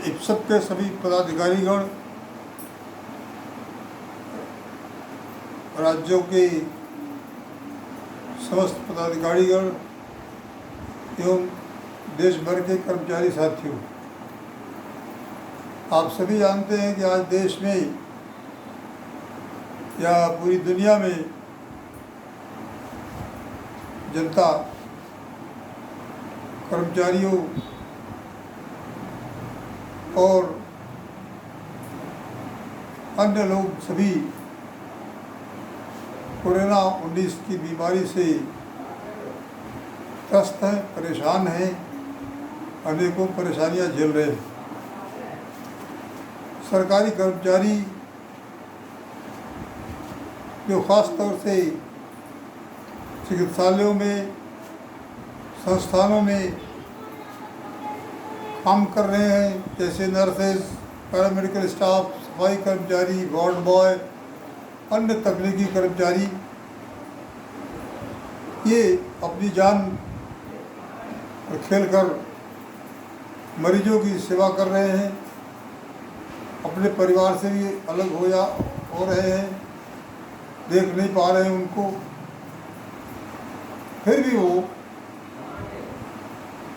इप्सप के सभी पदाधिकारीगण, राज्यों के समस्त पदाधिकारीगण एवं देश भर के कर्मचारी साथियों, आप सभी जानते हैं कि आज देश में या पूरी दुनिया में जनता कर्मचारियों और अन्य लोग सभी कोरोना 19 की बीमारी से त्रस्त हैं, परेशान हैं, अनेकों परेशानियां झेल रहे हैं। सरकारी कर्मचारी जो ख़ास तौर से चिकित्सालयों में, संस्थानों में काम कर रहे हैं, जैसे नर्सेज, पैरामेडिकल स्टाफ, सफाई कर्मचारी, वार्ड बॉय, अन्य तकनीकी कर्मचारी, ये अपनी जान पर खेलकर मरीजों की सेवा कर रहे हैं, अपने परिवार से भी अलग हो रहे हैं, देख नहीं पा रहे हैं उनको, फिर भी वो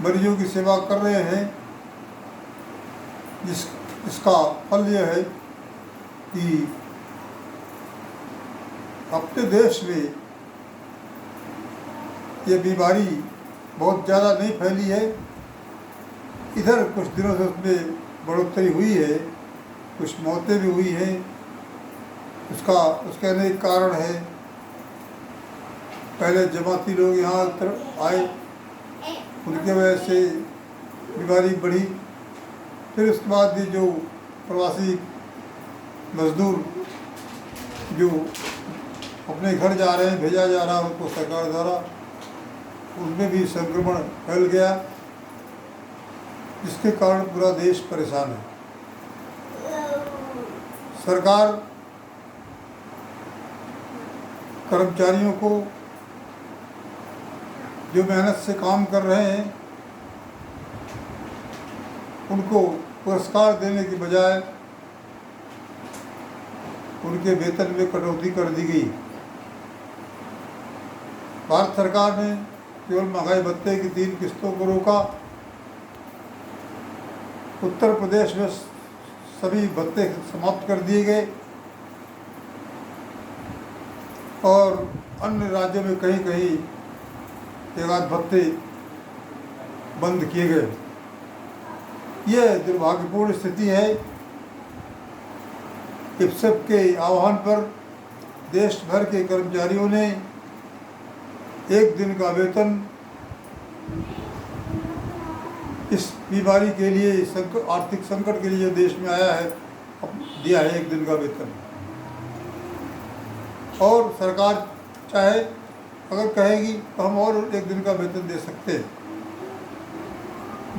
मरीजों की सेवा कर रहे हैं। इसका फल यह है कि अपने देश में ये बीमारी बहुत ज़्यादा नहीं फैली है। इधर कुछ दिनों से उसमें बढ़ोतरी हुई है, कुछ मौतें भी हुई हैं। उसके अनेक कारण है। पहले जमाती लोग यहाँ आए, उनके वजह से बीमारी बढ़ी। फिर उसके बाद ये जो प्रवासी मजदूर जो अपने घर जा रहे हैं, भेजा जा रहा है उनको सरकार द्वारा, उनमें भी संक्रमण फैल गया, जिसके कारण पूरा देश परेशान है। सरकार कर्मचारियों को जो मेहनत से काम कर रहे हैं उनको पुरस्कार देने की बजाय उनके वेतन में कटौती कर दी गई। भारत सरकार ने केवल महंगाई भत्ते की 3 किस्तों को रोका। उत्तर प्रदेश में सभी भत्ते समाप्त कर दिए गए और अन्य राज्यों में कहीं कहीं एक आध भत्ते बंद किए गए। यह दुर्भाग्यपूर्ण स्थिति है। इप्सप के आह्वान पर देश भर के कर्मचारियों ने 1 दिन का वेतन इस बीमारी के लिए, आर्थिक संकट के लिए जो देश में आया है, दिया है 1 दिन का वेतन। और सरकार चाहे अगर कहेगी तो हम और 1 दिन का वेतन दे सकते हैं।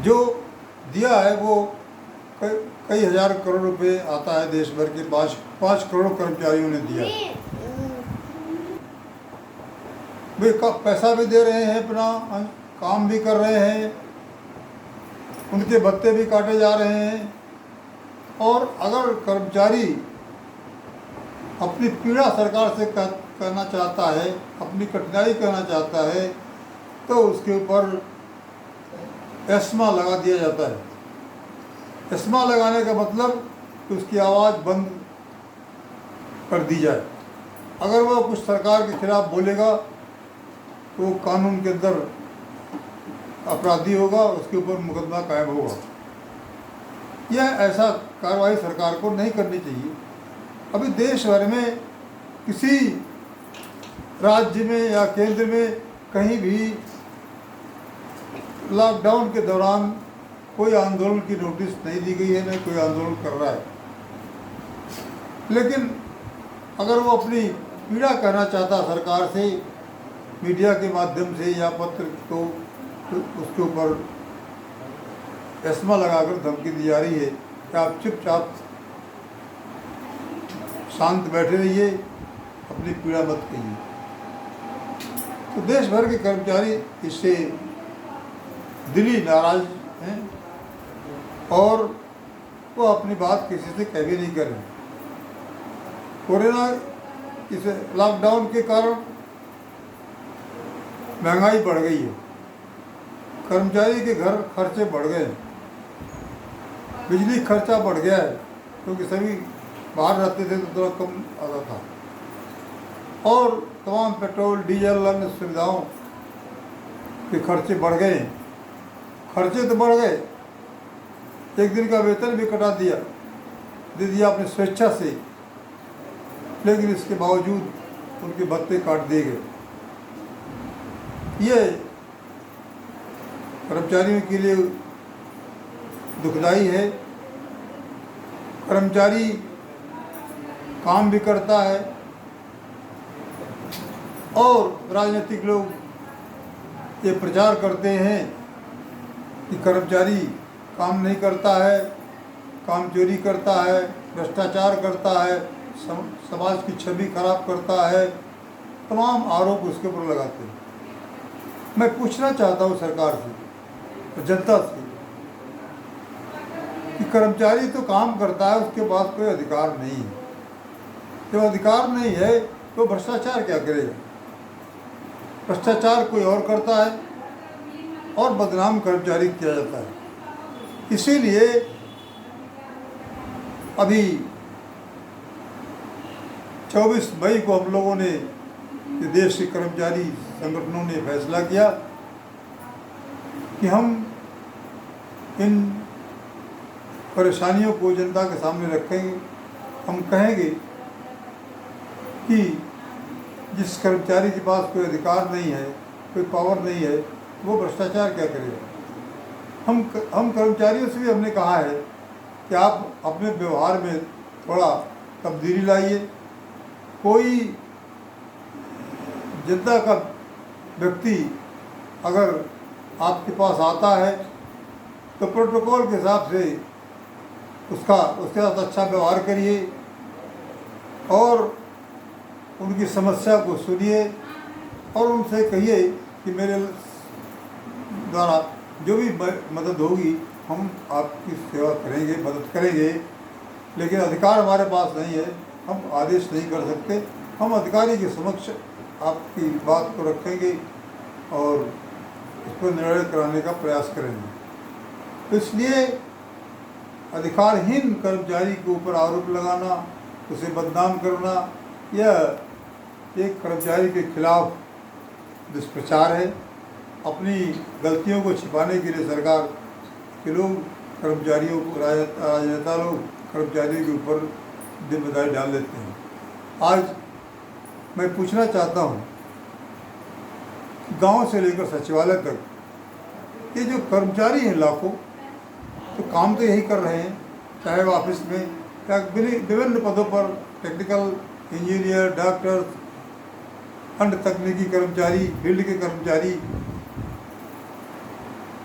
जो दिया है वो कई हजार करोड़ रुपए आता है। देश भर के 5 करोड़ कर्मचारियों ने दिया। वे पैसा भी दे रहे हैं, अपना काम भी कर रहे हैं, उनके भत्ते भी काटे जा रहे हैं। और अगर कर्मचारी अपनी पीड़ा सरकार से कहना चाहता है, अपनी कठिनाई कहना चाहता है, तो उसके ऊपर एस्मा लगा दिया जाता है। एस्मा लगाने का मतलब कि उसकी आवाज़ बंद कर दी जाए। अगर वह कुछ सरकार के खिलाफ बोलेगा तो वो कानून के अंदर अपराधी होगा, उसके ऊपर मुकदमा कायम होगा। यह ऐसा कार्रवाई सरकार को नहीं करनी चाहिए। अभी देश भर में किसी राज्य में या केंद्र में कहीं भी लॉकडाउन के दौरान कोई आंदोलन की नोटिस नहीं दी गई है, न कोई आंदोलन कर रहा है। लेकिन अगर वो अपनी पीड़ा कहना चाहता सरकार से मीडिया के माध्यम से या पत्र, तो उसके ऊपर एस्मा लगाकर धमकी दी जा रही है कि आप चुपचाप शांत बैठे रहिए, अपनी पीड़ा मत कहिए। तो देश भर के कर्मचारी इससे दिली नाराज हैं और वो अपनी बात किसी से कह भी नहीं करें। कोरोना इस लॉकडाउन के कारण महंगाई बढ़ गई है, कर्मचारी के घर खर्चे बढ़ गए, बिजली खर्चा बढ़ गया है क्योंकि सभी बाहर रहते थे तो थोड़ा कम आता था, और तमाम पेट्रोल डीजल अन्य सुविधाओं के खर्चे बढ़ गए। खर्चे तो बढ़ गए, एक दिन का वेतन भी कटा दे दिया अपनी स्वेच्छा से, लेकिन इसके बावजूद उनके भत्ते काट दिए गए। ये कर्मचारियों के लिए दुखदाई है। कर्मचारी काम भी करता है और राजनीतिक लोग ये प्रचार करते हैं कि कर्मचारी काम नहीं करता है, काम चोरी करता है, भ्रष्टाचार करता है, समाज की छवि खराब करता है, तमाम आरोप उसके ऊपर लगाते हैं। मैं पूछना चाहता हूँ सरकार से और जनता से कि कर्मचारी तो काम करता है, उसके पास कोई अधिकार नहीं है। जब अधिकार नहीं है तो भ्रष्टाचार क्या करेगा? भ्रष्टाचार कोई और करता है और बदनाम कर्मचारी किया जाता है। इसीलिए अभी 24 मई को हम लोगों ने, देश के कर्मचारी संगठनों ने फैसला किया कि हम इन परेशानियों को जनता के सामने रखेंगे। हम कहेंगे कि जिस कर्मचारी के पास कोई अधिकार नहीं है, कोई पावर नहीं है, वो भ्रष्टाचार क्या करेगा। हम कर्मचारियों से भी हमने कहा है कि आप अपने व्यवहार में थोड़ा तब्दीली लाइए। कोई जनता का व्यक्ति अगर आपके पास आता है तो प्रोटोकॉल के हिसाब से उसके साथ अच्छा व्यवहार करिए और उनकी समस्या को सुनिए और उनसे कहिए कि मेरे द्वारा जो भी मदद होगी हम आपकी सेवा करेंगे, मदद करेंगे, लेकिन अधिकार हमारे पास नहीं है, हम आदेश नहीं कर सकते। हम अधिकारी के समक्ष आपकी बात को रखेंगे और उस पर निर्णय कराने का प्रयास करेंगे। तो इसलिए अधिकारहीन कर्मचारी के ऊपर आरोप लगाना, उसे बदनाम करना, यह एक कर्मचारी के खिलाफ दुष्प्रचार है। अपनी गलतियों को छिपाने के लिए सरकार के लोग कर्मचारियों को, राजनेता लोग कर्मचारियों के ऊपर जिम्मेदारी डाल देते हैं। आज मैं पूछना चाहता हूँ, गांव से लेकर सचिवालय तक ये जो कर्मचारी हैं लाखों, तो काम तो यही कर रहे हैं, चाहे वो ऑफिस में या विभिन्न पदों पर टेक्निकल इंजीनियर, डॉक्टर, अन्य तकनीकी कर्मचारी, फील्ड के कर्मचारी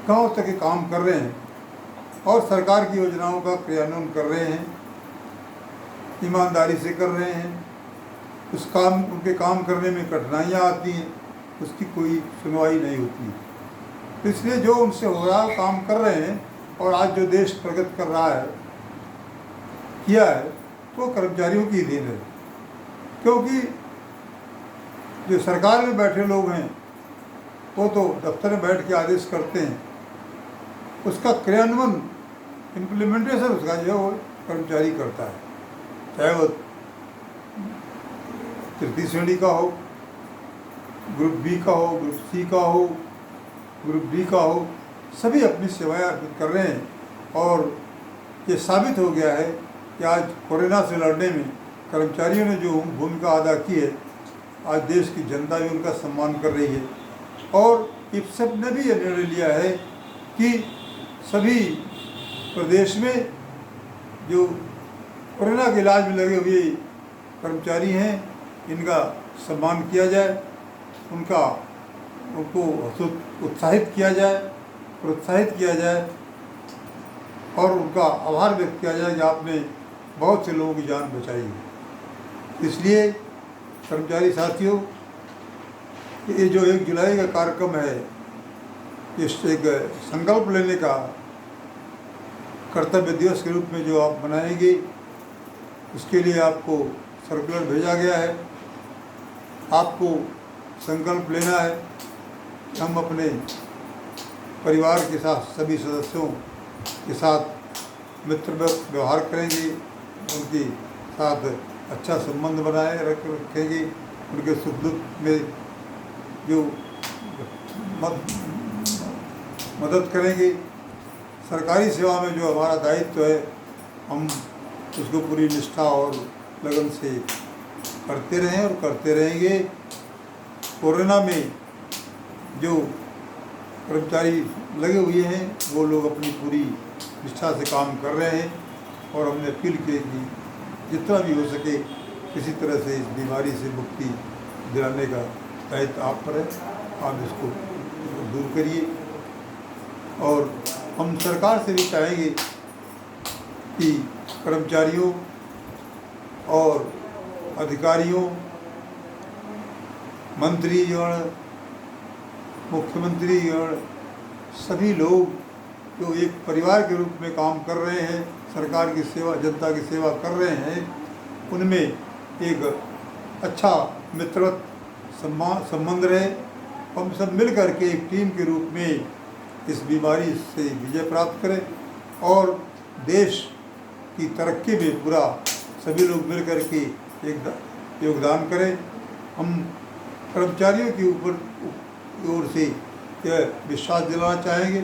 गांव तक के काम कर रहे हैं और सरकार की योजनाओं का क्रियान्वयन कर रहे हैं, ईमानदारी से कर रहे हैं। उनके काम करने में कठिनाइयाँ आती हैं, उसकी कोई सुनवाई नहीं होती। तो इसलिए जो उनसे हो रहा है काम कर रहे हैं और आज जो देश प्रगति कर रहा है, किया है, तो कर्मचारियों की देन है। क्योंकि जो सरकार में बैठे लोग हैं वो तो दफ्तर में बैठ के आदेश करते हैं, उसका क्रियान्वयन, इम्प्लीमेंटेशन उसका जो वो कर्मचारी करता है, चाहे वो तृतीय श्रेणी का हो, ग्रुप बी का हो, ग्रुप सी का हो, ग्रुप डी का हो, सभी अपनी सेवाएं अर्पित कर रहे हैं। और ये साबित हो गया है कि आज कोरोना से लड़ने में कर्मचारियों ने जो भूमिका अदा की है, आज देश की जनता भी उनका सम्मान कर रही है। और इप्सेप ने भी यह निर्णय लिया है कि सभी प्रदेश में जो कोरोना के इलाज में लगे हुए कर्मचारी हैं, इनका सम्मान किया जाए, उनको उत्साहित किया जाए, प्रोत्साहित किया जाए और उनका आभार व्यक्त किया जाए कि आपने बहुत से लोगों की जान बचाई है। इसलिए कर्मचारी साथियों, ये जो 1 जुलाई का कार्यक्रम है, इस एक संकल्प लेने का कर्तव्य दिवस के रूप में जो आप मनाएंगे, उसके लिए आपको सर्कुलर भेजा गया है। आपको संकल्प लेना है कि हम अपने परिवार के साथ, सभी सदस्यों के साथ मित्र व्यवहार करेंगे, उनके साथ अच्छा संबंध बनाए रखेंगे, उनके सुख दुख में जो मदद करेंगे। सरकारी सेवा में जो हमारा दायित्व है, हम उसको पूरी निष्ठा और लगन से करते रहें और करते रहेंगे। कोरोना में जो कर्मचारी लगे हुए हैं, वो लोग अपनी पूरी निष्ठा से काम कर रहे हैं और हमने अपील की कि जितना भी हो सके किसी तरह से इस बीमारी से मुक्ति दिलाने का दायित्व आप पर है, आप इसको दूर करिए। और हम सरकार से भी चाहेंगे कि कर्मचारियों और अधिकारियों, मंत्रीगण, मुख्यमंत्रीगण, सभी लोग जो एक परिवार के रूप में काम कर रहे हैं, सरकार की सेवा, जनता की सेवा कर रहे हैं, उनमें एक अच्छा मित्रवत संबंध रहे। हम सब मिल कर के एक टीम के रूप में इस बीमारी से विजय प्राप्त करें और देश की तरक्की में पूरा सभी लोग मिल कर के एक योगदान करें। हम कर्मचारियों के ओर से यह विश्वास दिलाना चाहेंगे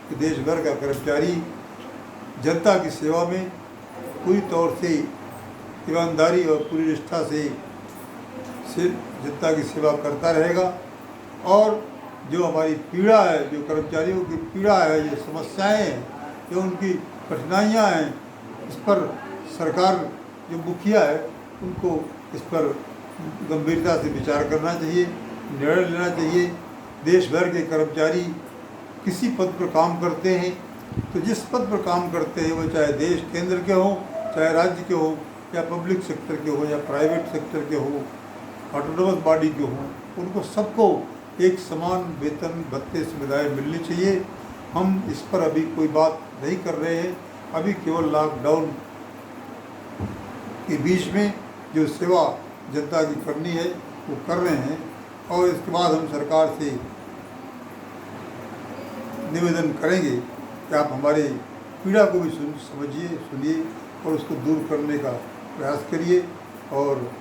कि देश भर का कर्मचारी जनता की सेवा में पूरी तौर से ईमानदारी और पूरी निष्ठा से जनता की सेवा करता रहेगा। और जो हमारी पीड़ा है, जो कर्मचारियों की पीड़ा है, ये समस्याएं हैं, जो उनकी कठिनाइयां हैं, इस पर सरकार जो मुखिया है उनको इस पर गंभीरता से विचार करना चाहिए, निर्णय लेना चाहिए। देश भर के कर्मचारी किसी पद पर काम करते हैं, तो जिस पद पर काम करते हैं वो चाहे देश केंद्र के हों, चाहे राज्य के हों, या पब्लिक सेक्टर के हो, या प्राइवेट सेक्टर के हो, ऑटोनोमस बॉडी के हों, उनको सबको एक समान वेतन भत्ते सुविधाएँ मिलनी चाहिए। हम इस पर अभी कोई बात नहीं कर रहे हैं, अभी केवल लॉकडाउन के बीच में जो सेवा जनता की करनी है वो कर रहे हैं। और इसके बाद हम सरकार से निवेदन करेंगे कि आप हमारे पीड़ा को भी समझिए, सुनिए और उसको दूर करने का प्रयास करिए। और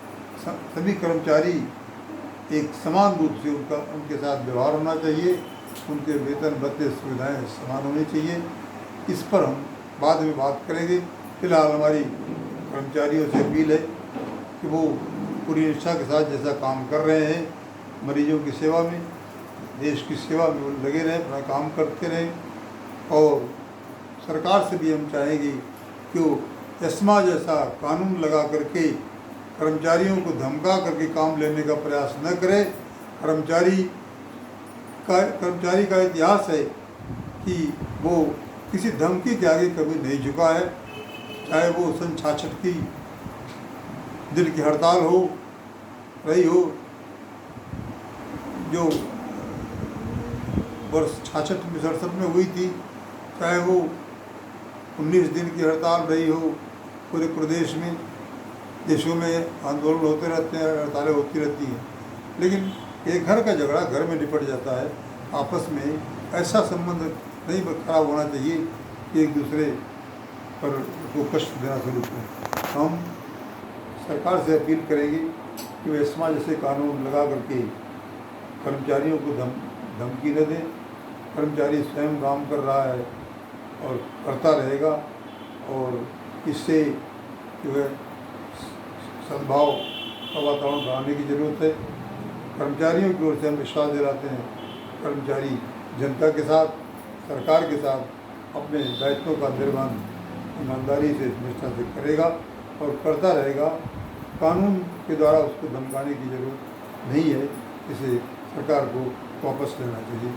सभी कर्मचारी एक समान रूप से उनके साथ व्यवहार होना चाहिए, उनके वेतन भत्ते सुविधाएं समान होनी चाहिए। इस पर हम बाद में बात करेंगे। फिलहाल हमारी कर्मचारियों से अपील है कि वो पूरी निष्ठा के साथ जैसा काम कर रहे हैं, मरीजों की सेवा में, देश की सेवा में वो लगे रहें, अपना काम करते रहें। और सरकार से भी हम चाहेंगे कि वो एस्मा जैसा कानून लगा करके कर्मचारियों को धमका करके काम लेने का प्रयास न करे। कर्मचारी का इतिहास है कि वो किसी धमकी के आगे कभी नहीं झुका है, चाहे वो सन 66 की दिल की हड़ताल रही हो, जो वर्ष 66 में 67 में हुई थी, चाहे वो 19 दिन की हड़ताल रही हो पूरे प्रदेश में। देशों में आंदोलन होते रहते हैं, हड़तालें होती रहती हैं, लेकिन एक घर का झगड़ा घर में निपट जाता है। आपस में ऐसा संबंध नहीं खराब होना चाहिए कि एक दूसरे पर को कष्ट देना शुरू करें। हम सरकार से अपील करेंगे कि वे एस्मा जैसे कानून लगा करके कर्मचारियों को धमकी न दें। कर्मचारी स्वयं काम कर रहा है और करता रहेगा, और इससे जो है सद्भाव का वातावरण बनाने की ज़रूरत है। कर्मचारियों की ओर से हम विश्वास दिलाते हैं, कर्मचारी जनता के साथ, सरकार के साथ अपने दायित्वों का निर्वहन ईमानदारी से, निष्ठा से करेगा और करता रहेगा। कानून के द्वारा उसको धमकाने की ज़रूरत नहीं है, इसे सरकार को वापस लेना चाहिए।